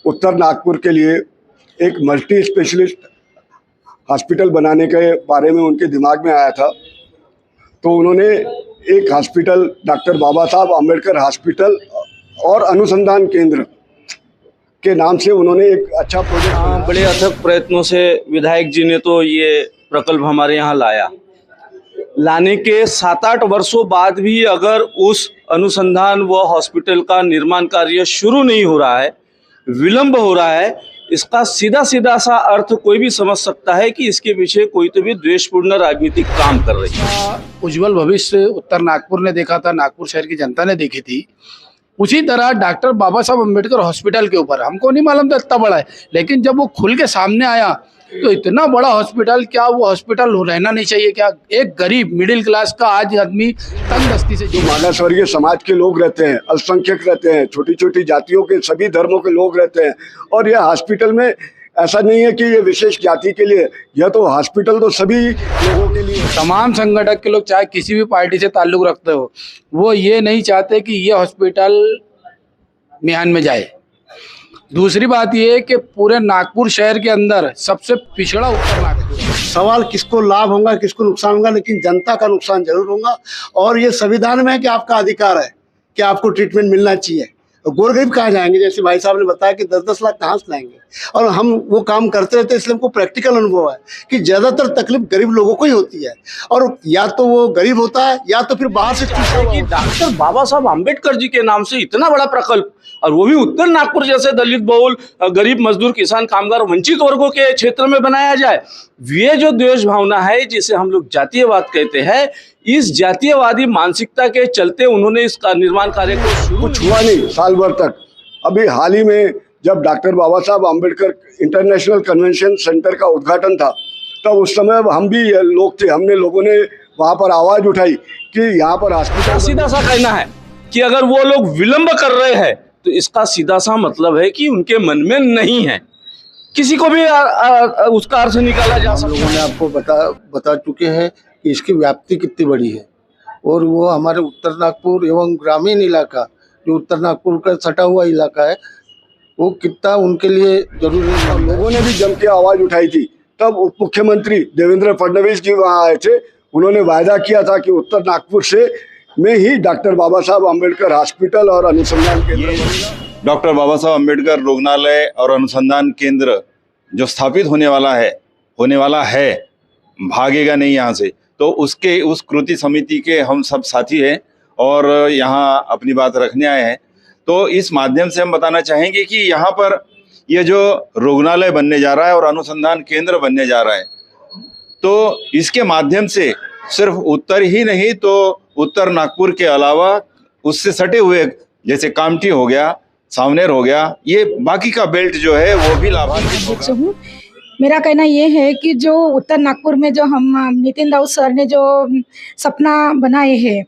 उत्तर नागपुर के लिए एक मल्टी स्पेशलिस्ट हॉस्पिटल बनाने के बारे में उनके दिमाग में आया था। तो उन्होंने एक हॉस्पिटल डॉक्टर बाबा साहब अम्बेडकर हॉस्पिटल और अनुसंधान केंद्र के नाम से उन्होंने एक अच्छा प्रोजेक्ट बड़े अथक प्रयत्नों से विधायक जी ने तो ये प्रकल्प हमारे यहाँ लाया। लाने के 7-8 वर्षों बाद भी अगर उस अनुसंधान व हॉस्पिटल का निर्माण कार्य शुरू नहीं हो रहा है, विलंब हो रहा है, इसका सीधा सीधा सा अर्थ कोई भी समझ सकता है कि इसके पीछे कोई तो भी द्वेषपूर्ण राजनीतिक काम कर रही है। उज्जवल भविष्य उत्तर नागपुर ने देखा था, नागपुर शहर की जनता ने देखी थी। उसी तरह डॉक्टर बाबा साहब अम्बेडकर हॉस्पिटल के ऊपर हमको नहीं मालूम था इतना बड़ा है, लेकिन जब वो खुल के सामने आया तो इतना बड़ा हॉस्पिटल, क्या वो हॉस्पिटल रहना नहीं चाहिए क्या? एक गरीब मिडिल क्लास का आज आदमी तंग दस्ती से जो मागास वर्गीय समाज के लोग रहते हैं, अल्पसंख्यक रहते हैं, छोटी छोटी जातियों के सभी धर्मों के लोग रहते हैं। और यह हॉस्पिटल में ऐसा नहीं है कि ये विशेष जाति के लिए, यह तो हॉस्पिटल तो सभी लोगों के लिए। तमाम संगठक के लोग चाहे किसी भी पार्टी से ताल्लुक रखते हो, वो ये नहीं चाहते कि ये हॉस्पिटल मियान में जाए। दूसरी बात ये है कि पूरे नागपुर शहर के अंदर सबसे पिछड़ा उत्तर नागपुर। सवाल किसको लाभ होगा किसको नुकसान होगा, लेकिन जनता का नुकसान जरूर होगा। और ये संविधान में है कि आपका अधिकार है कि आपको ट्रीटमेंट मिलना चाहिए। गोर गरीब कहाँ जाएंगे? जैसे भाई साहब ने बताया कि 10-10 लाख कहाँ से लाएंगे। और हम वो काम करते रहते हैं, इसलिए हमको प्रैक्टिकल अनुभव है कि ज़्यादातर तकलीफ गरीब लोगों को ही होती है। और या तो वो गरीब होता है या तो फिर बाहर से कि डॉक्टर बाबा साहब अम्बेडकर जी के नाम से इतना बड़ा प्रकल्प, और वो भी उत्तर नागपुर जैसे दलित बहुल, गरीब, मजदूर, किसान, कामगार, वंचित वर्गों के क्षेत्र में बनाया जाए। ये जो द्वेष भावना है, जिसे हम लोग जातीयवाद कहते हैं, इस जातीयवादी मानसिकता के चलते उन्होंने इसका निर्माण कार्य को कुछ हुआ नहीं साल भर तक। अभी हाल ही में जब डॉक्टर बाबा Saheb Ambedkar international convention centre का उद्घाटन था, तब उस समय हम भी लोग थे, हमने लोगों ने वहाँ पर आवाज उठाई कि यहाँ पर हॉस्पिटल। सीधा सा कहना है कि अगर वो लोग विलंब कर रहे हैं तो इसका सीधा सा मतलब है कि उनके मन में नहीं है। किसी को भी उसका अर्थ निकाला जा सकता है। लोगों ने आपको बता चुके हैं कि इसकी व्याप्ति कितनी बड़ी है। और वो हमारे उत्तर नागपुर एवं ग्रामीण इलाका, जो उत्तर नागपुर का सटा हुआ इलाका है, वो कितना उनके लिए जरूरी है। लोगों ने भी जम के आवाज उठाई थी। तब उप मुख्यमंत्री देवेंद्र फडणवीस जी वहाँ आए थे। उन्होंने वायदा किया था कि उत्तर नागपुर से में ही डॉक्टर बाबा साहब अम्बेडकर हॉस्पिटल और अनुसंधान केंद्र बनेगा। डॉक्टर बाबा साहब अम्बेडकर रोगनालय और अनुसंधान केंद्र जो स्थापित होने वाला है, भागेगा नहीं यहाँ से। तो उस कृति समिति के हम सब साथी हैं और यहाँ अपनी बात रखने आए हैं। तो इस माध्यम से हम बताना चाहेंगे कि यहाँ पर ये जो रोगनालय बनने जा रहा है और अनुसंधान केंद्र बनने जा रहा है, तो इसके माध्यम से सिर्फ उत्तर ही नहीं तो उत्तर नागपुर के अलावा उससे सटे हुए जैसे कामठी हो गया, सावनेर हो गया, ये बाकी का बेल्ट जो है वो भी लाभान्वित होगा। मेरा कहना ये है कि जो उत्तर नागपुर में जो हम नितिन राउत सर ने जो सपना बनाए हैं,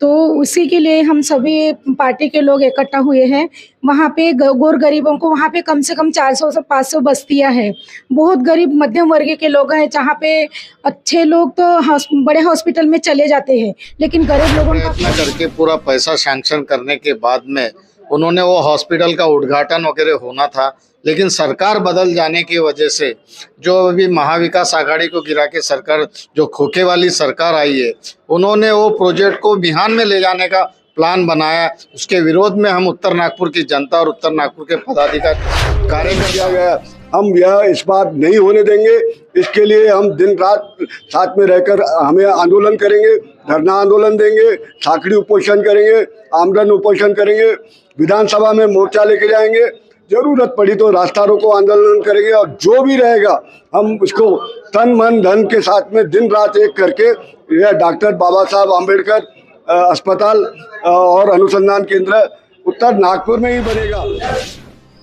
तो उसी के लिए हम सभी पार्टी के लोग इकट्ठा हुए हैं। वहाँ पे गौर गरीबों को, वहाँ पे कम से कम 400 से 500 बस्तियाँ हैं। बहुत गरीब मध्यम वर्ग के लोग हैं, जहाँ पे अच्छे लोग तो बड़े हॉस्पिटल में चले जाते हैं, लेकिन गरीब लोगों का करके पूरा पैसा सैंक्शन करने के बाद में उन्होंने वो हॉस्पिटल का उद्घाटन वगैरह होना था। लेकिन सरकार बदल जाने की वजह से, जो अभी महाविकास आघाड़ी को गिरा के सरकार, जो खोखे वाली सरकार आई है, उन्होंने वो प्रोजेक्ट को बिहान में ले जाने का प्लान बनाया। उसके विरोध में हम उत्तर नागपुर की जनता और उत्तर नागपुर के पदाधिकारी कार्य किया गया। हम यह इस बार नहीं होने देंगे। इसके लिए हम दिन रात साथ में रहकर हमें आंदोलन करेंगे, धरना आंदोलन देंगे, साखड़ी उपोषण करेंगे, आमरण उपोषण करेंगे, विधानसभा में मोर्चा लेके जाएंगे, जरूरत पड़ी तो रास्ता रोको आंदोलन करेंगे। और जो भी रहेगा हम उसको तन मन धन के साथ में दिन रात एक करके यह डॉक्टर बाबा साहब अम्बेडकर अस्पताल और अनुसंधान केंद्र उत्तर नागपुर में ही बनेगा।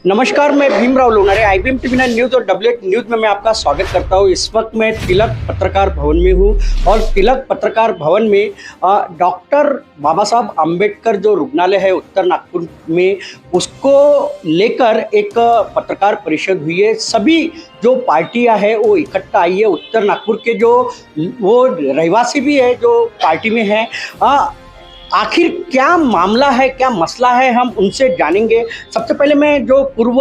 नमस्कार, मैं Bhimrao Lonare, IBM TV 9 news और WH न्यूज़ में मैं आपका स्वागत करता हूं। इस वक्त मैं तिलक पत्रकार भवन में हूं और तिलक पत्रकार भवन में डॉक्टर बाबा साहब अम्बेडकर जो रुग्णालय है उत्तर नागपुर में, उसको लेकर एक पत्रकार परिषद हुई है। सभी जो पार्टियां हैं वो इकट्ठा आई है। उत्तर नागपुर के जो वो रहवासी भी है जो पार्टी में है, आखिर क्या मामला है, क्या मसला है, हम उनसे जानेंगे। सबसे पहले मैं जो पूर्व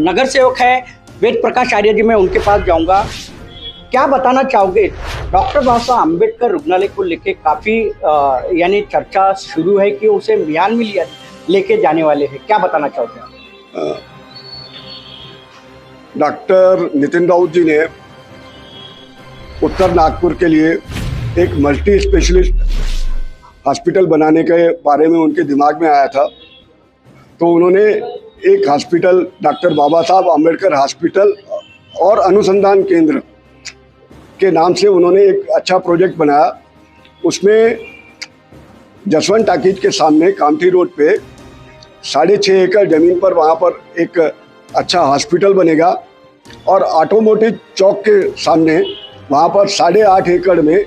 नगर सेवक है वेद प्रकाश आर्य जी, मैं उनके पास जाऊंगा। क्या बताना चाहोगे, डॉक्टर बाबा साहब अम्बेडकर रुग्णालय को लेके काफ़ी यानी चर्चा शुरू है कि उसे म्यान में लेके जाने वाले हैं, क्या बताना चाहोगे आप? डॉक्टर नितिन राउत जी ने उत्तर नागपुर के लिए एक मल्टी स्पेशलिस्ट हॉस्पिटल बनाने के बारे में उनके दिमाग में आया था, तो उन्होंने एक हॉस्पिटल डॉक्टर बाबा साहब अम्बेडकर हॉस्पिटल और अनुसंधान केंद्र के नाम से उन्होंने एक अच्छा प्रोजेक्ट बनाया। उसमें जसवंत टाकीज के सामने कामठी रोड पे 6.5 एकड़ ज़मीन पर वहाँ पर एक अच्छा हॉस्पिटल बनेगा और ऑटोमोटिव चौक के सामने वहाँ पर 8.5 एकड़ में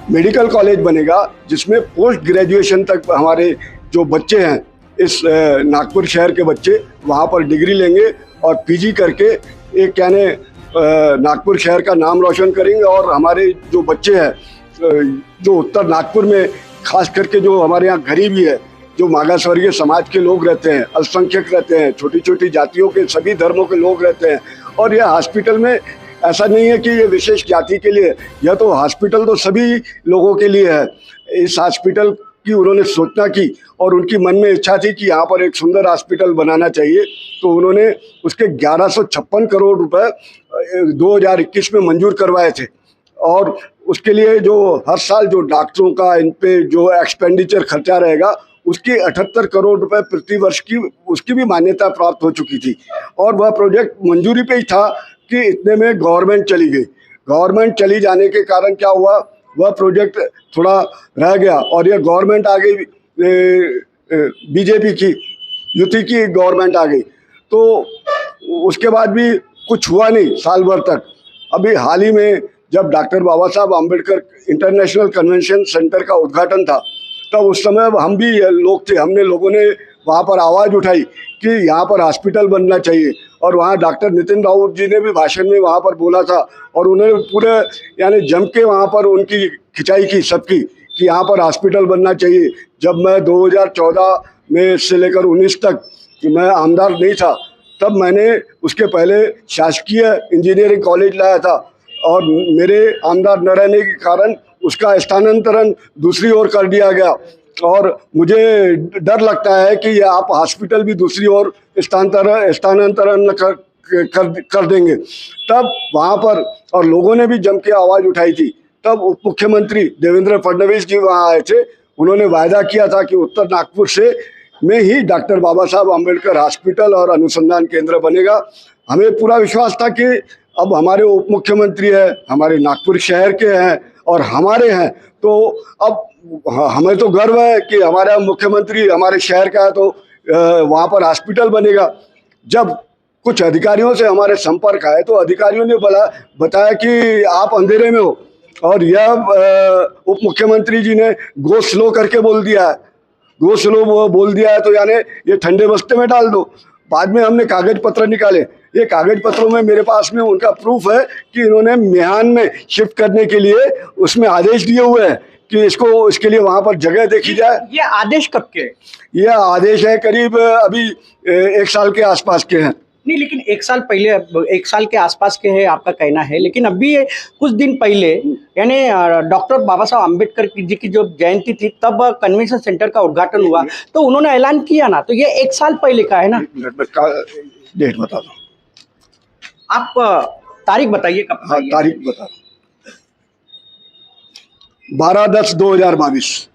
मेडिकल कॉलेज बनेगा, जिसमें पोस्ट ग्रेजुएशन तक हमारे जो बच्चे हैं इस नागपुर शहर के बच्चे वहाँ पर डिग्री लेंगे और पीजी करके एक यानी नागपुर शहर का नाम रोशन करेंगे। और हमारे जो बच्चे हैं जो उत्तर नागपुर में खास करके जो हमारे यहाँ गरीबी है, जो मागास वर्गीय समाज के लोग रहते हैं, अल्पसंख्यक रहते हैं, छोटी छोटी जातियों के सभी धर्मों के लोग रहते हैं। और यह हॉस्पिटल में ऐसा नहीं है कि ये विशेष जाति के लिए, यह तो हॉस्पिटल तो सभी लोगों के लिए है। इस हॉस्पिटल की उन्होंने सोचना की और उनकी मन में इच्छा थी कि यहाँ पर एक सुंदर हॉस्पिटल बनाना चाहिए, तो उन्होंने उसके 1156 करोड़ रुपए 2021 में मंजूर करवाए थे। और उसके लिए जो हर साल जो डॉक्टरों का इन पे जो एक्सपेंडिचर खर्चा रहेगा उसकी 78 करोड़ रुपए प्रति वर्ष की उसकी भी मान्यता प्राप्त हो चुकी थी। और वह प्रोजेक्ट मंजूरी पे ही था कि इतने में गवर्नमेंट चली गई। गवर्नमेंट चली जाने के कारण क्या हुआ, वह प्रोजेक्ट थोड़ा रह गया और यह गवर्नमेंट आ गई, बीजेपी की युति की गवर्नमेंट आ गई, तो उसके बाद भी कुछ हुआ नहीं साल भर तक। अभी हाल ही में जब डॉक्टर बाबा Saheb Ambedkar international convention centre का उद्घाटन था, तब उस समय हम भी लोग थे, हमने लोगों ने वहाँ पर आवाज़ उठाई कि यहाँ पर हॉस्पिटल बनना चाहिए। और वहाँ डॉक्टर नितिन राउत जी ने भी भाषण में वहाँ पर बोला था और उन्होंने पूरे यानी जम के वहाँ पर उनकी खिंचाई की सबकी कि यहाँ पर हॉस्पिटल बनना चाहिए। जब मैं 2014 में से लेकर 19 तक मैं आमदार नहीं था, तब मैंने उसके पहले शासकीय इंजीनियरिंग कॉलेज लाया था और मेरे आमदार न रहने के कारण उसका स्थानांतरण दूसरी ओर कर दिया गया। और मुझे डर लगता है कि ये आप हॉस्पिटल भी दूसरी ओर स्थानांतरण कर देंगे। तब वहाँ पर और लोगों ने भी जम के आवाज़ उठाई थी। तब उप मुख्यमंत्री देवेंद्र फडणवीस जी वहाँ आए थे, उन्होंने वायदा किया था कि उत्तर नागपुर से में ही डॉक्टर बाबा साहब अम्बेडकर हॉस्पिटल और अनुसंधान केंद्र बनेगा। हमें पूरा विश्वास था कि अब हमारे उप मुख्यमंत्री हैं, हमारे नागपुर शहर के हैं और हमारे हैं, तो अब हमें तो गर्व है कि हमारा मुख्यमंत्री हमारे शहर का है, तो वहाँ पर हॉस्पिटल बनेगा। जब कुछ अधिकारियों से हमारे संपर्क आए तो अधिकारियों ने बताया कि आप अंधेरे में हो, और यह उप मुख्यमंत्री जी ने गो स्लो करके बोल दिया है। गो स्लो बोल दिया है तो यानी ये ठंडे बस्ते में डाल दो। बाद में हमने कागज पत्र निकाले, ये कागज पत्रों में मेरे पास में उनका प्रूफ है कि इन्होंने म्यान में शिफ्ट करने के लिए उसमें आदेश दिए हुए हैं कि इसके लिए वहाँ पर जगह देखी जाए। ये आदेश कब के? यह आदेश है करीब अभी 1 साल के आसपास के हैं। नहीं, लेकिन 1 साल पहले, 1 साल के आसपास के है आपका कहना है, लेकिन अभी कुछ दिन पहले यानी डॉक्टर बाबा साहब अम्बेडकर जी की जो जयंती थी तब कन्वेंशन सेंटर का उद्घाटन हुआ, तो उन्होंने ऐलान किया ना, तो ये 1 साल पहले का है ना। डेट बता दो, आप तारीख बताइए कब? हाँ तारीख बता दो। 12/10/2022।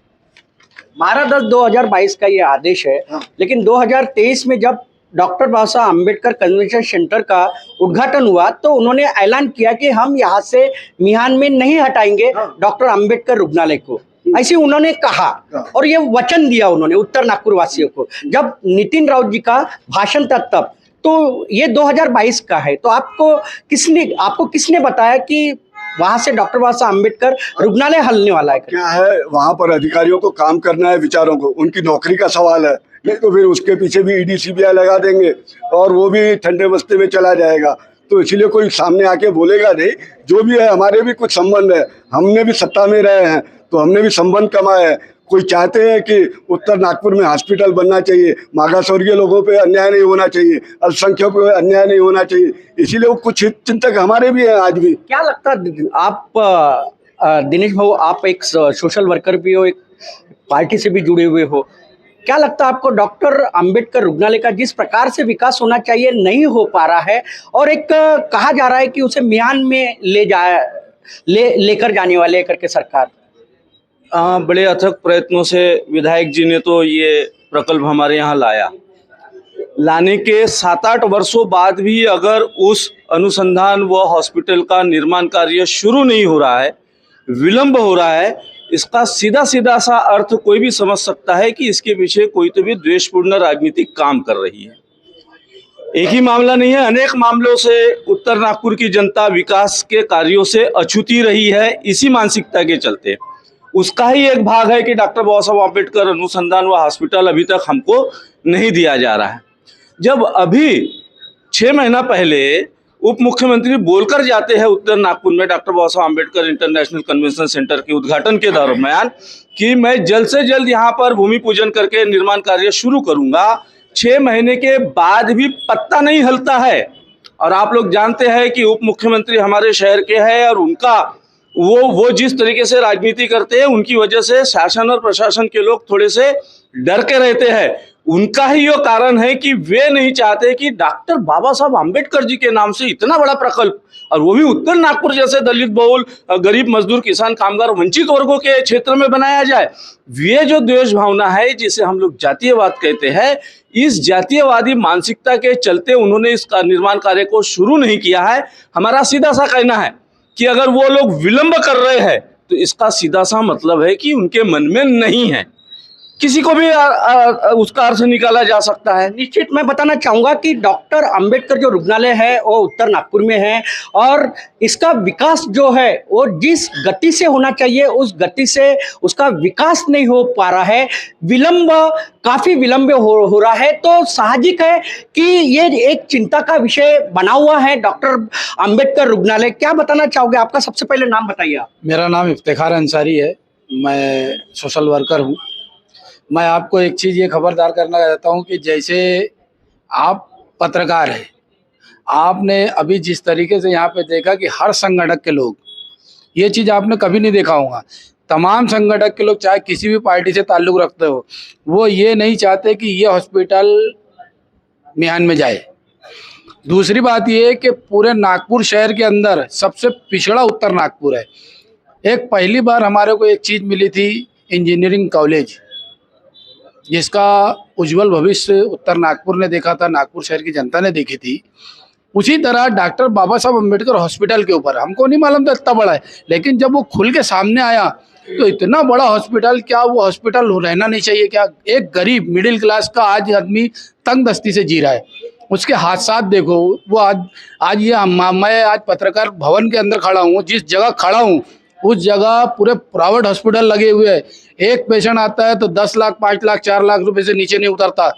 12/10/2022 का ये आदेश है। लेकिन 2023 में जब डॉक्टर बाबा साहब अम्बेडकर कन्वेंशन सेंटर का उद्घाटन हुआ तो उन्होंने ऐलान किया कि हम यहाँ से मिहान में नहीं हटाएंगे डॉक्टर अम्बेडकर रुग्णालय को, ऐसे उन्होंने कहा और ये वचन दिया उन्होंने उत्तर नागपुर वासियों को। जब नितिन राउत जी का भाषण था तब, तो ये 2022 का है, तो आपको किसने बताया कि वहां से डॉक्टर बाबा साहब अम्बेडकर रुग्णालय हलने वाला है? क्या है, वहाँ पर अधिकारियों को काम करना है, विचारों को, उनकी नौकरी का सवाल है, नहीं तो फिर उसके पीछे भी ईडी सीबीआई लगा देंगे और वो भी ठंडे बस्ते में चला जाएगा। तो इसीलिए कोई सामने आके बोलेगा नहीं। जो भी है, हमारे भी कुछ संबंध है, हमने भी सत्ता में रहे हैं तो हमने भी संबंध कमाए हैं। कोई चाहते हैं कि उत्तर नागपुर में हॉस्पिटल बनना चाहिए, मागास वर्गीय लोगों पे अन्याय नहीं होना चाहिए, अल्पसंख्यकों पे अन्याय नहीं होना चाहिए, इसीलिए वो कुछ चिंतक हमारे भी हैं आज भी। क्या लगता है आप दिनेश भाऊ, आप एक सोशल वर्कर भी हो, एक पार्टी से भी जुड़े हुए हो, क्या लगता है आपको डॉक्टर अंबेडकर रुग्णालय का जिस प्रकार से विकास होना चाहिए नहीं हो पा रहा है, और एक कहा जा रहा है कि उसे म्यान में लेकर जाने वाले करके सरकार? बड़े अथक प्रयत्नों से विधायक जी ने तो ये प्रकल्प हमारे यहाँ लाया। लाने के 7-8 वर्षों बाद भी अगर उस अनुसंधान व हॉस्पिटल का निर्माण कार्य शुरू नहीं हो रहा है, विलंब हो रहा है, इसका सीधा सीधा सा अर्थ कोई भी समझ सकता है कि इसके पीछे कोई तो भी द्वेषपूर्ण राजनीतिक काम कर रही है। एक ही मामला नहीं है, अनेक मामलों से उत्तर नागपुर की जनता विकास के कार्यों से अछूती रही है, इसी मानसिकता के चलते। उसका ही एक भाग है कि डॉक्टर बाबा साहब अम्बेडकर अनुसंधान व हॉस्पिटल अभी तक हमको नहीं दिया जा रहा है। जब अभी 6 महीना पहले उप मुख्यमंत्री बोलकर जाते हैं उत्तर नागपुर में डॉक्टर बाबा Saheb Ambedkar international convention centre के उद्घाटन के दरम्यान कि मैं जल्द से जल्द यहाँ पर भूमि पूजन करके निर्माण कार्य शुरू करूंगा, 6 महीने के बाद भी पत्ता नहीं हिलता है। और आप लोग जानते हैं कि उप मुख्यमंत्री हमारे शहर के हैं और उनका वो जिस तरीके से राजनीति करते हैं, उनकी वजह से शासन और प्रशासन के लोग थोड़े से डर के रहते हैं। उनका ही यो कारण है कि वे नहीं चाहते कि डॉक्टर बाबा साहब आम्बेडकर जी के नाम से इतना बड़ा प्रकल्प, और वो भी उत्तर नागपुर जैसे दलित बहुल, गरीब, मजदूर, किसान, कामगार, वंचित वर्गों के क्षेत्र में बनाया जाए। वे जो द्वेष भावना है, जिसे हम लोग जातीयवाद कहते हैं, इस जातीयवादी मानसिकता के चलते उन्होंने इसका निर्माण कार्य को शुरू नहीं किया है। हमारा सीधा सा कहना है कि अगर वो लोग विलंब कर रहे हैं तो इसका सीधा सा मतलब है कि उनके मन में नहीं है। किसी को भी उसका अर्थ निकाला जा सकता है। निश्चित मैं बताना चाहूँगा कि डॉक्टर अंबेडकर जो रुग्णालय है वो उत्तर नागपुर में है, और इसका विकास जो है वो जिस गति से होना चाहिए उस गति से उसका विकास नहीं हो पा रहा है, काफ़ी विलंब हो रहा है। तो साहजिक है कि ये एक चिंता का विषय बना हुआ है डॉक्टर अंबेडकर रुग्णालय। क्या बताना चाहोगे? आपका सबसे पहले नाम बताइए। मेरा नाम इफ्तिखार अंसारी है, मैं सोशल वर्कर हूँ। मैं आपको एक चीज़ ये खबरदार करना चाहता हूँ कि जैसे आप पत्रकार हैं, आपने अभी जिस तरीके से यहाँ पे देखा कि हर संगठन के लोग, ये चीज़ आपने कभी नहीं देखा होगा, तमाम संगठन के लोग चाहे किसी भी पार्टी से ताल्लुक़ रखते हो, वो ये नहीं चाहते कि ये हॉस्पिटल म्यान में जाए। दूसरी बात ये है कि पूरे नागपुर शहर के अंदर सबसे पिछड़ा उत्तर नागपुर है। एक पहली बार हमारे को एक चीज़ मिली थी, इंजीनियरिंग कॉलेज, जिसका उज्जवल भविष्य उत्तर नागपुर ने देखा था, नागपुर शहर की जनता ने देखी थी। उसी तरह डॉक्टर बाबा साहब अम्बेडकर हॉस्पिटल के ऊपर हमको नहीं मालूम था इतना बड़ा है, लेकिन जब वो खुल के सामने आया तो इतना बड़ा हॉस्पिटल, क्या वो हॉस्पिटल रहना नहीं चाहिए क्या? एक गरीब मिडिल क्लास का आज आदमी तंग दस्ती से जी रहा है, उसके हादसात देखो। वो आज ये मैं आज पत्रकार भवन के अंदर खड़ा हूँ, जिस जगह खड़ा हूँ उस जगह पूरे प्राइवेट हॉस्पिटल लगे हुए हैं। एक पेशेंट आता है तो 10 लाख, 5 लाख, 4 लाख रुपए से नीचे नहीं उतरता।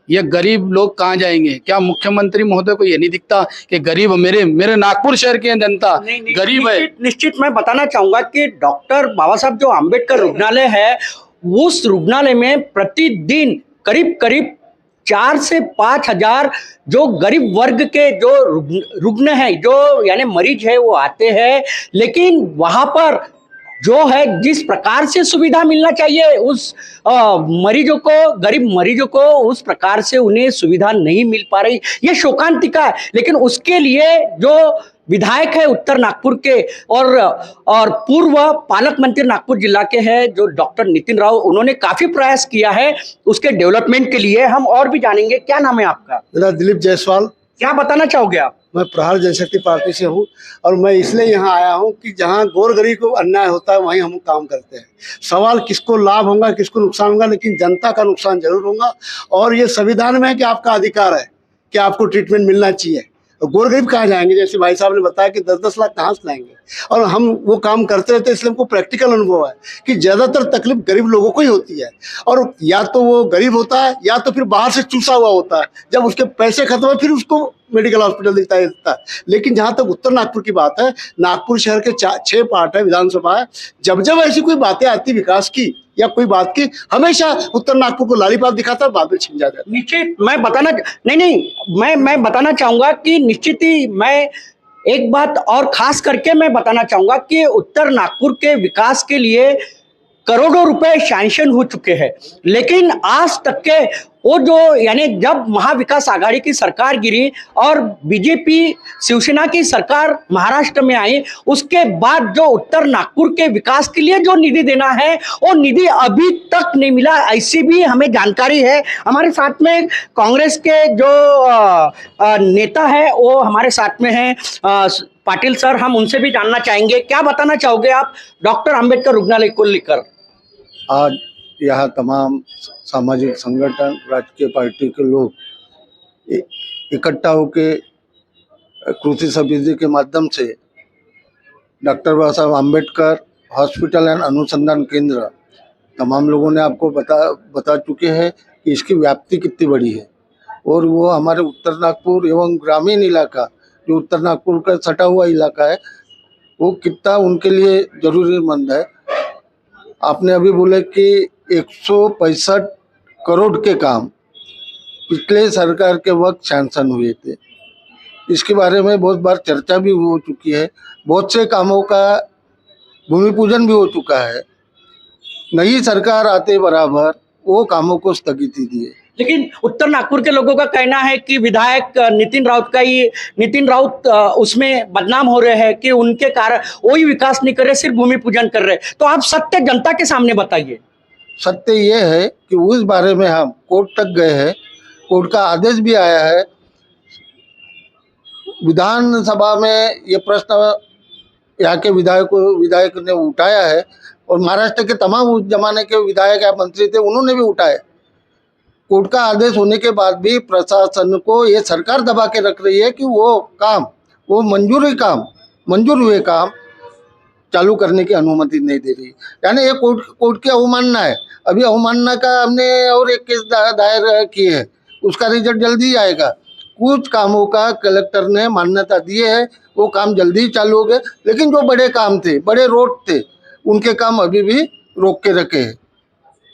ये गरीब लोग कहाँ जाएंगे? क्या मुख्यमंत्री महोदय को ये नहीं दिखता कि गरीब मेरे नागपुर शहर की जनता गरीब है? निश्चित मैं बताना चाहूंगा कि डॉक्टर बाबा साहब जो अम्बेडकर रुग्णालय है, उस रुग्णालय में प्रतिदिन करीब 4 से 5 हजार जो गरीब वर्ग के जो रुग्ण है, जो यानी मरीज है, वो आते हैं। लेकिन वहाँ पर जो है जिस प्रकार से सुविधा मिलना चाहिए उस मरीजों को, गरीब मरीजों को, उस प्रकार से उन्हें सुविधा नहीं मिल पा रही, ये शोकांतिका है। लेकिन उसके लिए जो विधायक है उत्तर नागपुर के और पूर्व पालक मंत्री नागपुर जिला के हैं जो डॉक्टर नितिन राव, उन्होंने काफी प्रयास किया है उसके डेवलपमेंट के लिए। हम और भी जानेंगे। क्या नाम है आपका? मेरा दिलीप जायसवाल। क्या बताना चाहोगे आप? मैं प्रहार जनशक्ति पार्टी से हूँ और मैं इसलिए यहाँ आया हूँ कि जहाँ गोर गरीब को अन्याय होता है वहीं हम काम करते हैं। सवाल किसको लाभ होगा, किसको नुकसान होगा, लेकिन जनता का नुकसान जरूर होगा। और ये संविधान में है कि आपका अधिकार है कि आपको ट्रीटमेंट मिलना चाहिए। गोर गरीब कहाँ जाएंगे? जैसे भाई साहब ने बताया कि 10-10 लाख कहाँ से लाएंगे। और हम वो काम करते रहते हैं, इसलिए हमको प्रैक्टिकल अनुभव है कि ज़्यादातर तकलीफ गरीब लोगों को ही होती है। और या तो वो गरीब होता है या तो फिर बाहर से चूसा हुआ होता है। जब उसके पैसे खत्म है फिर उसको मेडिकल हॉस्पिटल दिखता है। लेकिन जहाँ तक उत्तर नागपुर की बात है, नागपुर शहर के 6 पार्ट है, विधानसभा है। जब जब ऐसी कोई बातें आती विकास की या कोई बात की, हमेशा उत्तर नागपुर को लालीपाप दिखाता है, बाद में छिन जाता है। निश्चित मैं बताना नहीं, मैं बताना चाहूंगा कि निश्चित ही मैं एक बात और खास करके मैं बताना चाहूंगा कि उत्तर नागपुर के विकास के लिए करोड़ों रुपए सैंक्शन हो चुके हैं, लेकिन आज तक के वो जो यानी जब महाविकास आघाड़ी की सरकार गिरी और बीजेपी शिवसेना की सरकार महाराष्ट्र में आई, उसके बाद जो उत्तर नागपुर के विकास के लिए जो निधि देना है वो निधि अभी तक नहीं मिला, ऐसी भी हमें जानकारी है। हमारे साथ में कांग्रेस के जो नेता है वो हमारे साथ में है, पाटिल सर, हम उनसे भी जानना चाहेंगे, क्या बताना चाहोगे आप डॉक्टर अंबेडकर रुग्णालय को लेकर? आज यहाँ तमाम सामाजिक संगठन, राजकीय पार्टी के लोग इकट्ठा होके कृषि समिति के माध्यम से doctor Baba Saheb Ambedkar hospital and अनुसंधान केंद्र, तमाम लोगों ने आपको बता चुके हैं कि इसकी व्याप्ति कितनी बड़ी है और वो हमारे उत्तर नागपुर एवं ग्रामीण इलाका जो उत्तर नागपुर का सटा हुआ इलाका है वो कितना उनके लिए जरूरीमंद है। आपने अभी बोले कि 165 करोड़ के काम पिछले सरकार के वक्त सैंक्शन हुए थे, इसके बारे में बहुत बार चर्चा भी हो चुकी है, बहुत से कामों का भूमि पूजन भी हो चुका है। नई सरकार आते बराबर वो कामों को स्थगिति दी है। लेकिन उत्तर नागपुर के लोगों का कहना है कि विधायक नितिन राउत उसमें बदनाम हो रहे हैं कि उनके कारण वही विकास नहीं कर रहे, सिर्फ भूमि पूजन कर रहे। तो आप सत्य जनता के सामने बताइए। सत्य ये है कि उस बारे में हम कोर्ट तक गए हैं, कोर्ट का आदेश भी आया है। विधानसभा में ये प्रश्न यहाँ के विधायक ने उठाया है और महाराष्ट्र के तमाम उस जमाने के विधायक या मंत्री थे उन्होंने भी उठाया। कोर्ट का आदेश होने के बाद भी प्रशासन को ये सरकार दबा के रख रही है कि वो मंजूर हुए काम चालू करने की अनुमति नहीं दे रही। यानी ये कोर्ट की अवमानना है। अभी अवमानना का हमने और एक केस दायर किए है, उसका रिजल्ट जल्दी आएगा। कुछ कामों का कलेक्टर ने मान्यता दी है, वो काम जल्दी चालू हो गए, लेकिन जो बड़े काम थे, बड़े रोड थे, उनके काम अभी भी रोक के रखे हैं।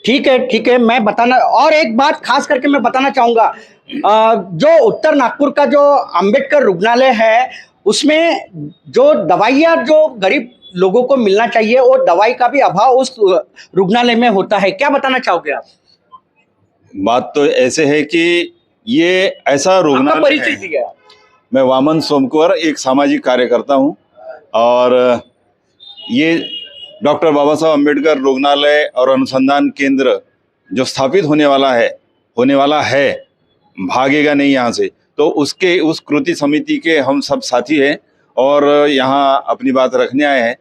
ठीक है, मैं बताना और एक बात खास करके मैं बताना चाहूंगा, जो उत्तर नागपुर का जो अंबेडकर रुग्णालय है उसमें जो दवाइयाँ जो गरीब लोगों को मिलना चाहिए और दवाई का भी अभाव उस रुग्णालय में होता है, क्या बताना चाहोगे आप? बात तो ऐसे है कि ये ऐसा रुग्णालय परिचय है। दिया। मैं वामन सोमकुंवर, एक सामाजिक कार्यकर्ता हूँ और ये डॉक्टर बाबा साहब अम्बेडकर रुग्णालय और अनुसंधान केंद्र जो स्थापित होने वाला है भागेगा नहीं यहाँ से। तो उस कृति समिति के हम सब साथी हैं और यहाँ अपनी बात रखने आए हैं।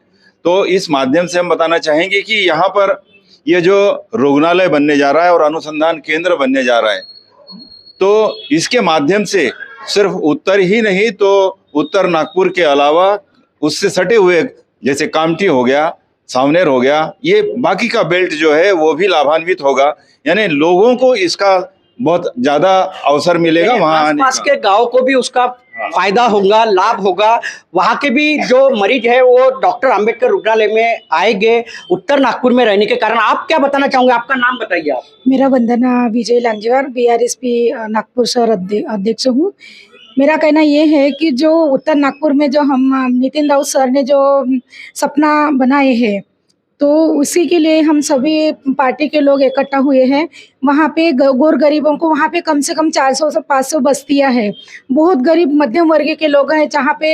तो इस माध्यम से हम बताना चाहेंगे कि यहाँ पर ये जो रुग्णालय बनने जा रहा है और अनुसंधान केंद्र बनने जा रहा है, तो इसके माध्यम से सिर्फ उत्तर ही नहीं तो उत्तर नागपुर के अलावा उससे सटे हुए जैसे कामठी हो गया, सावनेर हो गया, ये बाकी का बेल्ट जो है वो भी लाभान्वित होगा। यानी लोगों को इसका बहुत ज्यादा अवसर मिलेगा, वहाँ आने आसपास का। के गांव को भी उसका फायदा होगा, लाभ होगा। वहाँ के भी जो मरीज है वो डॉक्टर अंबेडकर रुग्णालय में आएंगे उत्तर नागपुर में रहने के कारण। आप क्या बताना चाहोगे? आपका नाम बताइए आप। मेरा वंदना विजय लांजेवार, बीआरएसपी नागपुर शहर अध्यक्ष हूँ। मेरा कहना ये है कि जो उत्तर नागपुर में जो हम नितिन राउत सर ने जो सपना बनाए हैं, तो उसी के लिए हम सभी पार्टी के लोग इकट्ठा हुए हैं। वहाँ पे गौर गरीबों को, वहाँ पे कम से कम 400 से 500 बस्तियाँ हैं। बहुत गरीब मध्यम वर्ग के लोग हैं, जहाँ पे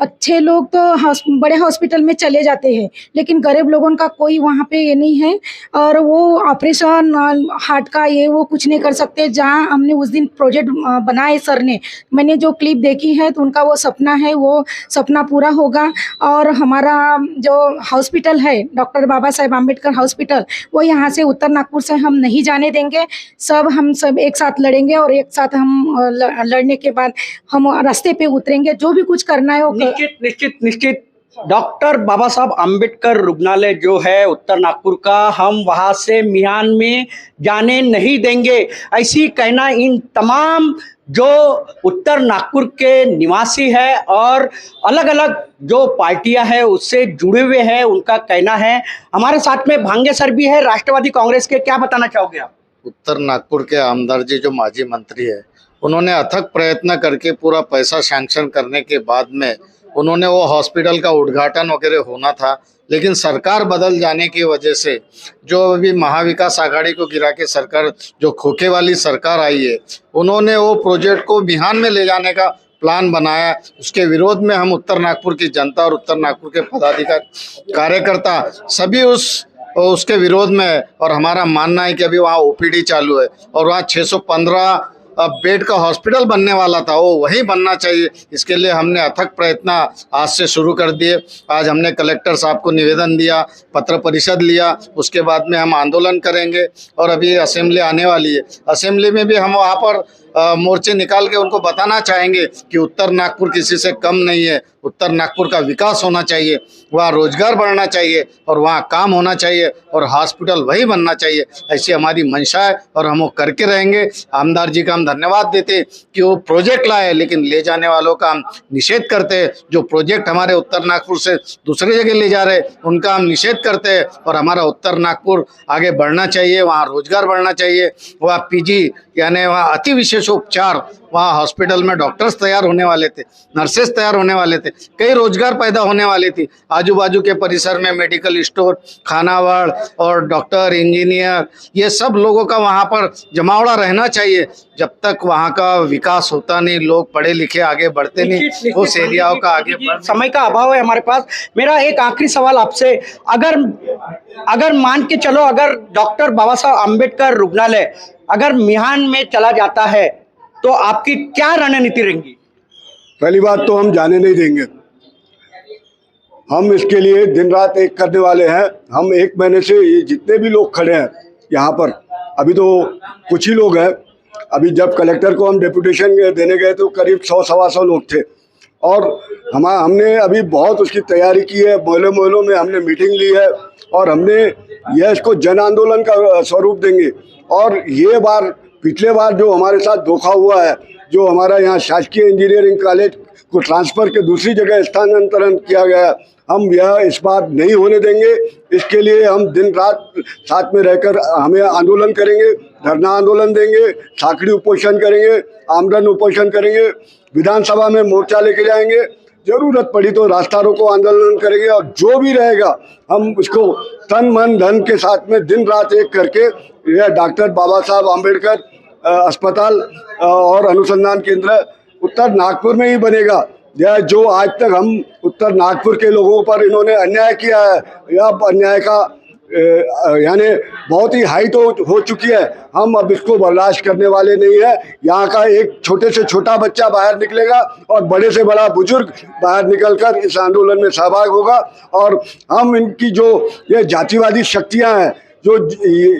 अच्छे लोग तो बड़े हॉस्पिटल में चले जाते हैं, लेकिन गरीब लोगों का कोई वहाँ पे ये नहीं है और वो ऑपरेशन हार्ट का ये वो कुछ नहीं कर सकते। जहाँ हमने उस दिन प्रोजेक्ट बनाए सर ने, मैंने जो क्लिप देखी है तो उनका वो सपना है, वो सपना पूरा होगा। और हमारा जो हॉस्पिटल है डॉक्टर बाबा साहेब आम्बेडकर हॉस्पिटल, वो यहाँ से उत्तर नागपुर से हम नहीं जाने देंगे। हम सब एक साथ लड़ेंगे और एक साथ हम लड़ने के बाद हम रास्ते पे उतरेंगे। जो भी कुछ करना है वो निश्चित डॉक्टर बाबा साहब आम्बेडकर रुग्णालय जो है उत्तर नागपुर का, हम वहां से मिहान में जाने नहीं देंगे, ऐसी कहना इन तमाम जो उत्तर नागपुर के निवासी है और अलग अलग जो पार्टियां हैं उससे जुड़े हुए हैं, उनका कहना है। हमारे साथ में भांगे सर भी है राष्ट्रवादी कांग्रेस के, क्या बताना चाहोगे आप? उत्तर नागपुर के आमदार जी जो माजी मंत्री है, उन्होंने अथक प्रयत्न करके पूरा पैसा सैंक्शन करने के बाद में उन्होंने वो हॉस्पिटल का उद्घाटन वगैरह होना था, लेकिन सरकार बदल जाने की वजह से जो अभी महाविकास आघाड़ी को गिरा के सरकार, जो खोखे वाली सरकार आई है, उन्होंने वो प्रोजेक्ट को बिहान में ले जाने का प्लान बनाया। उसके विरोध में हम उत्तर नागपुर की जनता और उत्तर नागपुर के पदाधिकारी कार्यकर्ता सभी उसके विरोध में, और हमारा मानना है कि अभी वहाँ ओपीडी चालू है और वहाँ 615 बेड का हॉस्पिटल बनने वाला था, वो वही बनना चाहिए। इसके लिए हमने अथक प्रयत्न आज से शुरू कर दिए। आज हमने कलेक्टर साहब को निवेदन दिया, पत्र परिषद लिया, उसके बाद में हम आंदोलन करेंगे और अभी असेंबली आने वाली है। असेंबली में भी हम वहाँ पर मोर्चे निकाल के उनको बताना चाहेंगे कि उत्तर नागपुर किसी से कम नहीं है, उत्तर नागपुर का विकास होना चाहिए, वहाँ रोजगार बढ़ना चाहिए और वहाँ काम होना चाहिए और हॉस्पिटल वही बनना चाहिए। ऐसी हमारी मंशा है और हम वो करके रहेंगे। आमदार जी का हम धन्यवाद देते कि वो प्रोजेक्ट लाए, लेकिन ले जाने वालों का हम निषेध करते हैं। जो प्रोजेक्ट हमारे उत्तर नागपुर से दूसरी जगह ले जा रहे उनका हम निषेध करते हैं और हमारा उत्तर नागपुर आगे बढ़ना चाहिए, वहाँ रोजगार बढ़ना चाहिए, वहाँ पीजी यानी वहाँ अति विशेष उपचार, वहाँ हॉस्पिटल में डॉक्टर्स तैयार होने वाले थे, नर्सेस तैयार होने वाले थे, कई रोजगार पैदा होने वाली थी। आजू बाजू के परिसर में मेडिकल स्टोर, खानावाड़ और डॉक्टर, इंजीनियर, ये सब लोगों का वहाँ पर जमावड़ा रहना चाहिए। जब तक वहाँ का विकास होता नहीं, लोग पढ़े लिखे आगे बढ़ते नहीं, उस एरियाओं का आगे बढ़। समय का अभाव है हमारे पास। मेरा एक आखिरी सवाल आपसे, अगर मान के चलो, अगर डॉक्टर बाबा साहब आम्बेडकर रुग्णालय अगर मिहान में चला जाता है तो आपकी क्या रणनीति रहेगी? पहली बात तो हम जाने नहीं देंगे। हम इसके लिए दिन रात एक करने वाले हैं। हम 1 महीने से ये जितने भी लोग खड़े हैं यहाँ पर, अभी तो कुछ ही लोग हैं, अभी जब कलेक्टर को हम डेपुटेशन देने गए तो करीब 100-125 लोग थे और हमने अभी बहुत उसकी तैयारी की है। मोहल्लों में हमने मीटिंग ली है और हमने यह इसको जन आंदोलन का स्वरूप देंगे। और ये बार, पिछले बार जो हमारे साथ धोखा हुआ है, जो हमारा यहाँ शासकीय इंजीनियरिंग कॉलेज को ट्रांसफ़र के दूसरी जगह स्थानांतरण किया गया, हम यह इस बार नहीं होने देंगे। इसके लिए हम दिन रात साथ में रहकर हमें आंदोलन करेंगे, धरना आंदोलन देंगे, साखड़ी उपोषण करेंगे, आमरण उपोषण करेंगे, विधानसभा में मोर्चा लेके जाएंगे, जरूरत पड़ी तो रास्ता रोको आंदोलन करेंगे। और जो भी रहेगा हम उसको तन मन धन के साथ में दिन रात एक करके यह डॉक्टर बाबा साहब आम्बेडकर अस्पताल और अनुसंधान केंद्र उत्तर नागपुर में ही बनेगा। यह जो आज तक हम उत्तर नागपुर के लोगों पर इन्होंने अन्याय किया है, यह अन्याय का यानी बहुत ही हाई तो हो चुकी है। हम अब इसको बर्दाश्त करने वाले नहीं है। यहाँ का एक छोटे से छोटा बच्चा बाहर निकलेगा और बड़े से बड़ा बुजुर्ग बाहर निकलकर इस आंदोलन में सहभाग होगा। और हम इनकी जो ये जातिवादी शक्तियाँ हैं, जो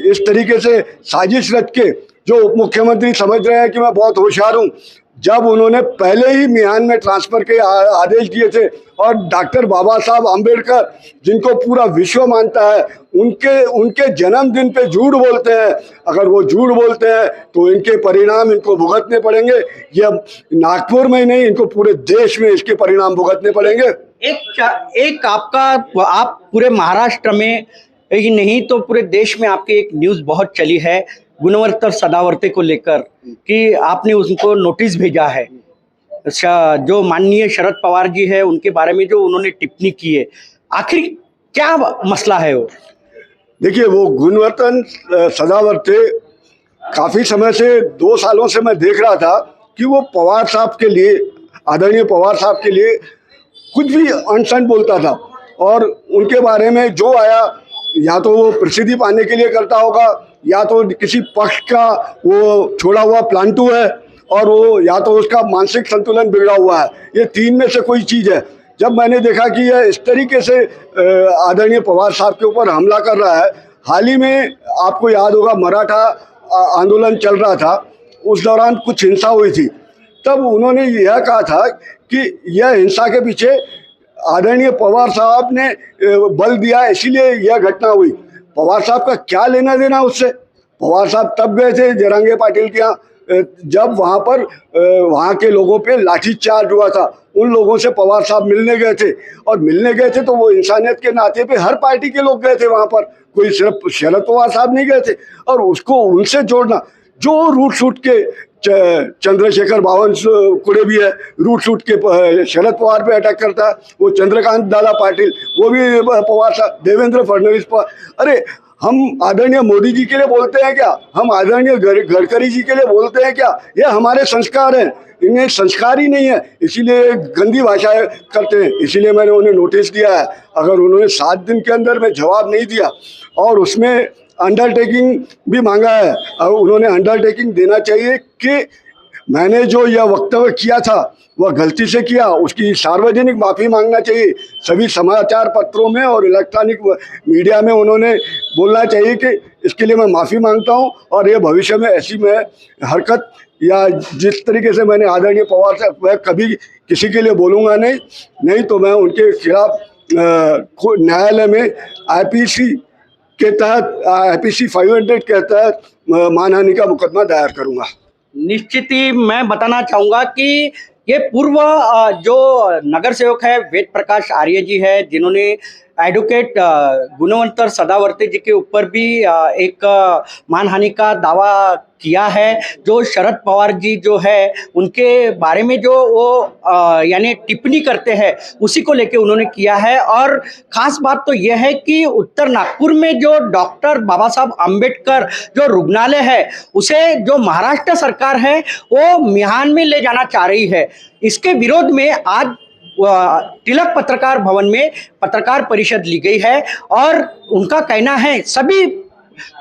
इस तरीके से साजिश रच के, जो उप मुख्यमंत्री समझ रहे हैं कि मैं बहुत होशियार हूँ, जब उन्होंने पहले ही मिहान में ट्रांसफ़र के आदेश दिए थे और डॉक्टर बाबा साहब आम्बेडकर जिनको पूरा विश्व मानता है, उनके जन्मदिन पे झूठ बोलते हैं। अगर वो झूठ बोलते हैं तो इनके परिणाम इनको भुगतने पड़ेंगे। ये नागपुर में ही नहीं, इनको पूरे देश में इसके परिणाम भुगतने पड़ेंगे। एक आप पूरे महाराष्ट्र में ही नहीं तो पूरे देश में आपकी एक न्यूज़ बहुत चली है गुणवत्ता सदावर्ते को लेकर कि आपने उनको नोटिस भेजा है। जो माननीय शरद पवार जी है उनके बारे में जो उन्होंने टिप्पणी की है, आखिर क्या मसला है वो? देखिए, वो गुणवत्ता सदावर्ते काफ़ी समय से 2 सालों से मैं देख रहा था कि वो पवार साहब के लिए, आदरणीय पवार साहब के लिए कुछ भी अनशन बोलता था और उनके बारे में जो आया, या तो वो प्रसिद्धि पाने के लिए करता होगा, या तो किसी पक्ष का वो छोड़ा हुआ प्लांटू है, और वो या तो उसका मानसिक संतुलन बिगड़ा हुआ है। ये 3 में से कोई चीज़ है। जब मैंने देखा कि यह इस तरीके से आदरणीय पवार साहब के ऊपर हमला कर रहा है, हाल ही में आपको याद होगा मराठा आंदोलन चल रहा था, उस दौरान कुछ हिंसा हुई थी। तब उन्होंने यह कहा था कि यह हिंसा के पीछे आदरणीय पवार साहब ने बल दिया, इसीलिए यह घटना हुई। पवार साहब का क्या लेना देना उससे? पवार साहब तब गए थे जरांगे पाटिल के यहाँ जब वहाँ पर वहाँ के लोगों पे लाठीचार्ज हुआ था। उन लोगों से पवार साहब मिलने गए थे, और मिलने गए थे तो वो इंसानियत के नाते पे हर पार्टी के लोग गए थे वहाँ पर, कोई सिर्फ शरद पवार साहब नहीं गए थे। और उसको उनसे जोड़ना, जो रूट शूट के चंद्रशेखर बावनकुळे भी है, रूट शूट के शरद पवार पे अटैक करता है, वो चंद्रकांत दादा पाटिल, वो भी पवार साहब, देवेंद्र फडणवीस पवार। अरे हम आदरणीय मोदी जी के लिए बोलते हैं क्या? हम आदरणीय गडकरी जी के लिए बोलते हैं क्या? ये हमारे संस्कार हैं, इन्हें संस्कार ही नहीं है, इसीलिए गंदी भाषाएं करते हैं। इसीलिए मैंने उन्हें नोटिस दिया है। अगर उन्होंने 7 दिन के अंदर में जवाब नहीं दिया और उसमें अंडरटेकिंग भी मांगा है, और उन्होंने अंडरटेकिंग देना चाहिए कि मैंने जो यह वक्तव्य किया था वह गलती से किया, उसकी सार्वजनिक माफ़ी मांगना चाहिए। सभी समाचार पत्रों में और इलेक्ट्रॉनिक मीडिया में उन्होंने बोलना चाहिए कि इसके लिए मैं माफ़ी मांगता हूं, और ये भविष्य में ऐसी मैं हरकत या जिस तरीके से मैंने आदरणीय पवार साहब, वह कभी किसी के लिए बोलूँगा नहीं तो मैं उनके खिलाफ न्यायालय में आईपीसी के तहत, आईपीसी 500 के तहत मानहानि का मुकदमा दायर करूँगा। निश्चित ही मैं बताना चाहूँगा कि ये पूर्व जो नगर सेवक है वेद प्रकाश आर्य जी है, जिन्होंने एडवोकेट गुणवंतर सदावर्ते जी के ऊपर भी एक मानहानि का दावा किया है। जो शरद पवार जी जो है उनके बारे में जो वो यानी टिप्पणी करते हैं उसी को लेके उन्होंने किया है। और ख़ास बात तो यह है कि उत्तर नागपुर में जो डॉक्टर बाबा साहब अम्बेडकर जो रुग्णालय है उसे जो महाराष्ट्र सरकार है वो मिहान में ले जाना चाह रही है। इसके विरोध में आज तिलक पत्रकार भवन में पत्रकार परिषद ली गई है, और उनका कहना है सभी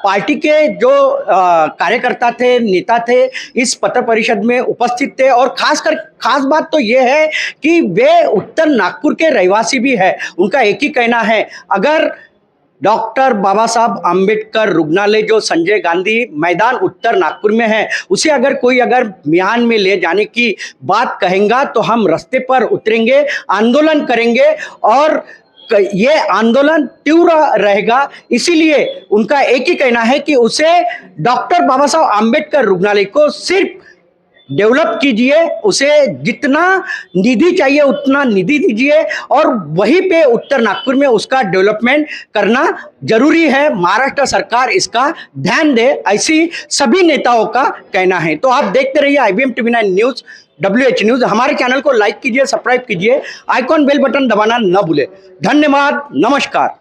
पार्टी के जो कार्यकर्ता थे, नेता थे, इस पत्र परिषद में उपस्थित थे। और खास बात तो ये है कि वे उत्तर नागपुर के रहवासी भी है। उनका एक ही कहना है, अगर डॉक्टर बाबा साहब अम्बेडकर रुग्णालय जो संजय गांधी मैदान उत्तर नागपुर में है, उसे अगर मिहान में ले जाने की बात कहेंगे तो हम रास्ते पर उतरेंगे, आंदोलन करेंगे, और ये आंदोलन तीव्र रहेगा। इसीलिए उनका एक ही कहना है कि उसे डॉक्टर बाबा साहब अम्बेडकर रुग्णालय को सिर्फ डेवलप कीजिए, उसे जितना निधि चाहिए उतना निधि दीजिए, और वहीं पे उत्तर नागपुर में उसका डेवलपमेंट करना जरूरी है। महाराष्ट्र सरकार इसका ध्यान दे, ऐसी सभी नेताओं का कहना है। तो आप देखते रहिए IBM TV 9 news, WH news. हमारे चैनल को लाइक कीजिए, सब्सक्राइब कीजिए, आइकॉन बेल बटन दबाना न भूले। धन्यवाद, नमस्कार।